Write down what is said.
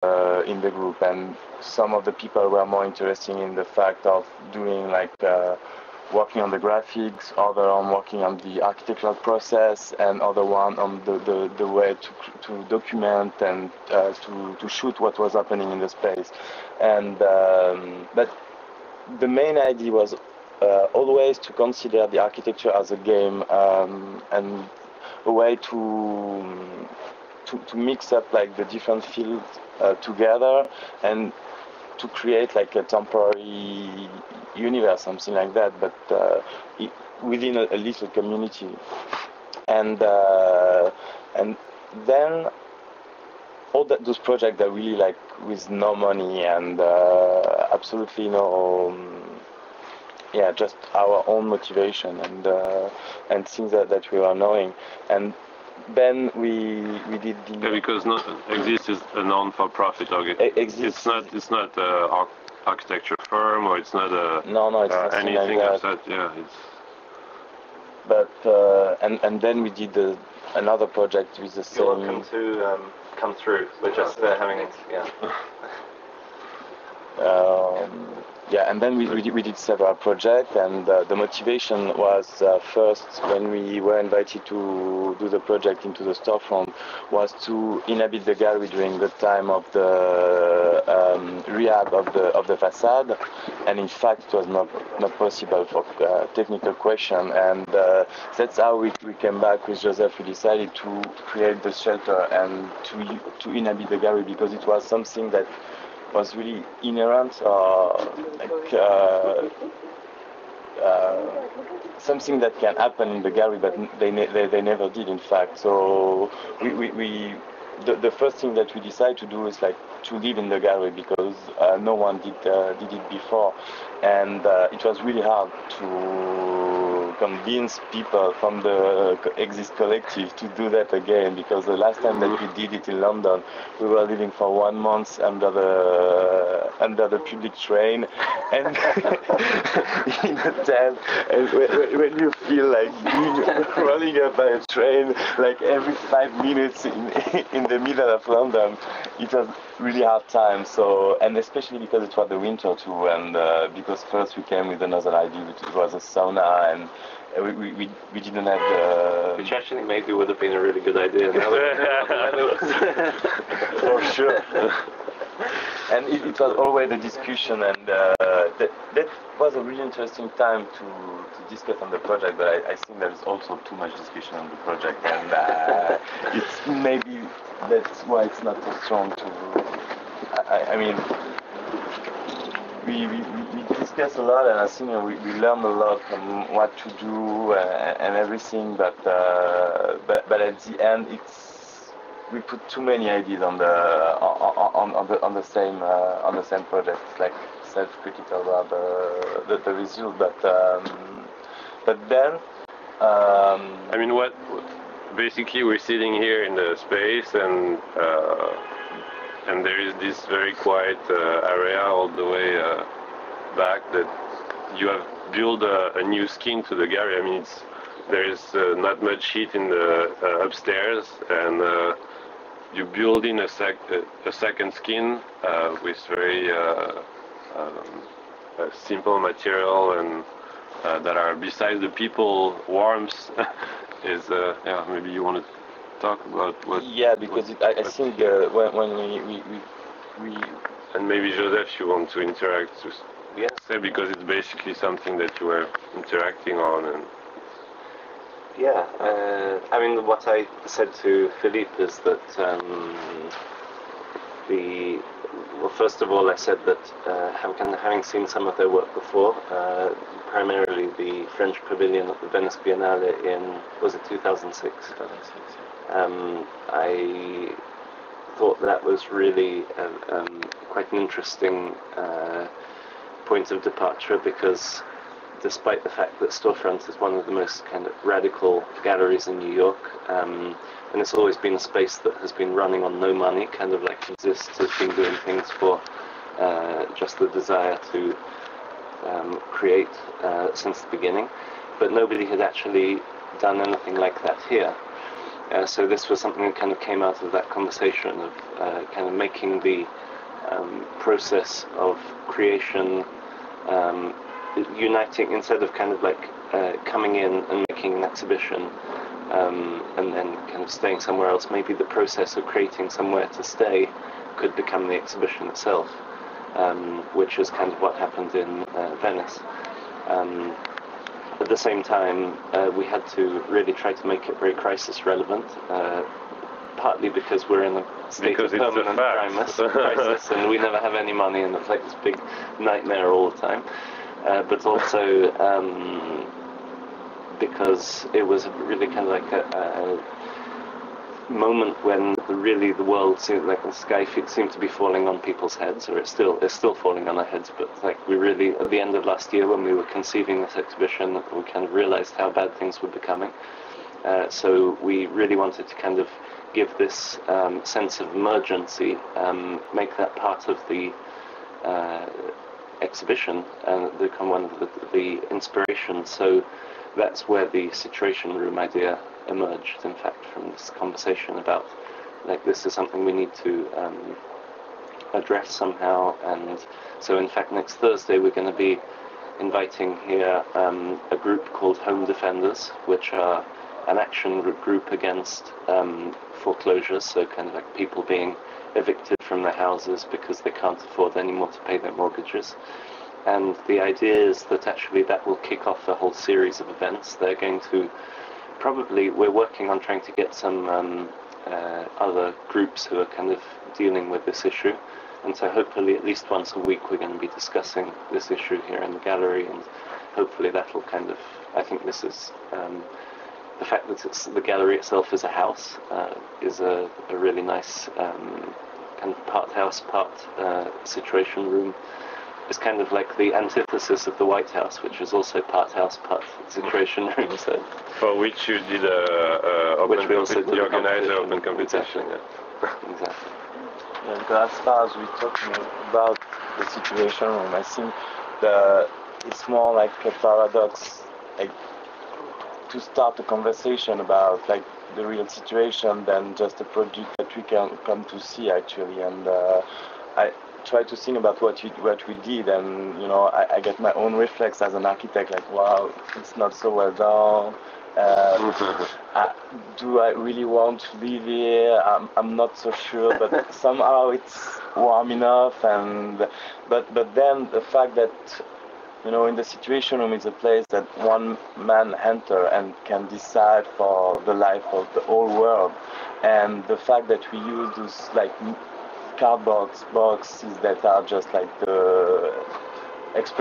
in the group, and some of the people were more interested in the fact of doing like working on the graphics, other on working on the architectural process, and other one on the way to document and to shoot what was happening in the space. And but the main idea was always to consider the architecture as a game, and a way to mix up like the different fields together and to create like a temporary universe, something like that, but within a little community. And then all those projects are really like with no money and absolutely no, just our own motivation and things that we were knowing. And then we did the... Yeah, because Exist is a non-for-profit organization. It's not an architecture firm, or it's not a... No, it's not anything like that. Of that. Yeah, it's... But and then we did another project with the same... You're welcome to come through. We're just having... and then we did several projects, and the motivation was first, when we were invited to do the project into the storefront, was to inhabit the gallery during the time of the rehab of the facade, and in fact it was not possible for technical question, and that's how we came back with Joseph. We decided to create the shelter and to inhabit the gallery, because it was something that was really inherent, something that can happen in the gallery, but they never did, in fact. So the first thing that we decided to do is like to live in the gallery, because no one did it before, and it was really hard to convince people from the Exist collective to do that again, because the last time that we did it in London, we were living for 1 month under the public train and in a tent, and when you feel like being running up by a train like every 5 minutes in the middle of London, it was really hard time. So, and especially because it was the winter too, and because first we came with another idea, which was a sauna, and we didn't have the... Which actually maybe would have been a really good idea now for sure. And it was always a discussion, and that was a really interesting time to discuss on the project, but I think there's also too much discussion on the project, and it's maybe that's why it's not so strong to... I mean, we discuss a lot, and I think we learn a lot from what to do and everything, but at the end we put too many ideas on the same project. It's like self-critical about the result, but then I mean, basically we're sitting here in the space, and there is this very quiet area all the way back that you have built a new skin to the gallery. I mean, there is not much heat in the upstairs, and you build in a second skin with very simple material, and that are, besides the people warmth, is maybe you want to talk about what... Yeah, because I think when we and maybe Joseph, you want to interact with... Yes, because it's basically something that you were interacting on. And yeah, I mean, what I said to Philippe is that well, first of all, I said that having seen some of their work before, primarily the French Pavilion at the Venice Biennale in, was it 2006? 2006, yeah. I thought that was really quite an interesting point of departure, because despite the fact that Storefront is one of the most kind of radical galleries in New York, and it's always been a space that has been running on no money, kind of like Exist has been doing things for just the desire to create since the beginning, but nobody had actually done anything like that here. So this was something that kind of came out of that conversation of kind of making the process of creation, uniting, instead of kind of like coming in and making an exhibition and then kind of staying somewhere else, maybe the process of creating somewhere to stay could become the exhibition itself, which is kind of what happened in Venice. At the same time, we had to really try to make it very crisis relevant, partly because we're in a state of permanent crisis and we never have any money and it's like this big nightmare all the time. But also because it was really kind of like a moment when really the world seemed like the sky seemed to be falling on people's heads, or it's still falling on our heads, but like we really, at the end of last year when we were conceiving this exhibition, we kind of realized how bad things were becoming. So we really wanted to kind of give this sense of emergency, make that part of the exhibition and become one of the inspirations. So that's where the Situation Room idea emerged, in fact, from this conversation about like this is something we need to address somehow. And so in fact next Thursday we're going to be inviting here a group called Home Defenders, which are an action group against foreclosures, so kind of like people being evicted from their houses because they can't afford anymore to pay their mortgages. And the idea is that actually that will kick off a whole series of events. They're going to probably, we're working on trying to get some other groups who are kind of dealing with this issue, and so hopefully at least once a week we're going to be discussing this issue here in the gallery, and hopefully that'll kind of, I think this is the fact that the gallery itself is a house is a really nice kind of part house, part situation room. It's kind of like the antithesis of the White House, which is also part house, part situation room. So for which you did you organized an open competition. Exactly. Yeah. Exactly. Yeah, because as far as we're talking about the situation room, I think it's more like a paradox, like to start a conversation about like the real situation than just a project that we can come to see actually. And I try to think about what we did, and you know, I get my own reflex as an architect, like wow, it's not so well done. Do I really want to live here? I'm not so sure, but somehow it's warm enough. And but then the fact that, you know, in the Situation Room is a place that one man enter and can decide for the life of the whole world, and the fact that we use those like cardboard boxes that are just like the expression